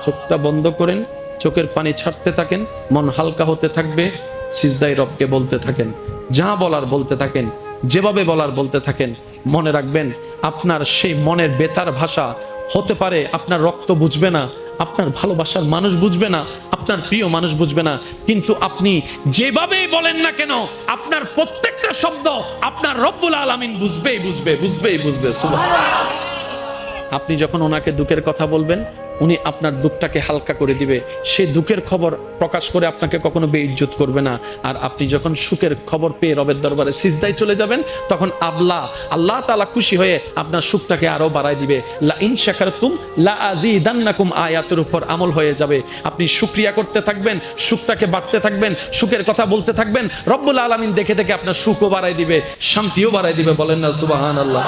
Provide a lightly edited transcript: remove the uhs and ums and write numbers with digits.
চোখটা বন্ধ করেন, চোখের পানি ছাড়তে থাকেন, মন হালকা হতে থাকবে, সিজদায় রবকে বলতে থাকেন, যা বলার বলতে থাকেন, যেভাবে বলার বলতে থাকেন। মনে রাখবেন আপনার সেই মনের বেতার ভাষা হতে পারে আপনার রক্ত বুঝবে না, আপনার ভালোবাসার মানুষ বুঝবে না, আপনার প্রিয় মানুষ বুঝবে না, কিন্তু আপনি যেভাবেই বলেন না কেন আপনার প্রত্যেকটা শব্দ আপনার রব্বুল আলামিন বুঝবেই বুঝবে। সুবহানাল্লাহ। আপনি যখন ওনাকে দুঃখের কথা বলবেন, উনি আপনার দুঃখটাকে হালকা করে দিবে। সেই দুঃখের খবর প্রকাশ করে আপনাকে কখনো বেইজ্জত করবে না। আর আপনি যখন সুখের খবর পেয়ে রবের দরবারে সিজদায় চলে যাবেন, তখন আল্লাহ তাআলা খুশি হয়ে আপনার সুখটাকে আরো বাড়ায় দিবে। লা ইন শাকারতুম লা আযীদান্নাকুম আয়াতের উপর আমল হয়ে যাবে। আপনি শুকরিয়া করতে থাকবেন, সুখটাকে বাড়তে থাকবেন, সুখের কথা বলতে থাকবেন, রব্বুল আলামিন দেখে দেখে আপনার সুখও বাড়ায় দিবে, শান্তিও বাড়ায় দিবে। বলেন না সুবহানাল্লাহ।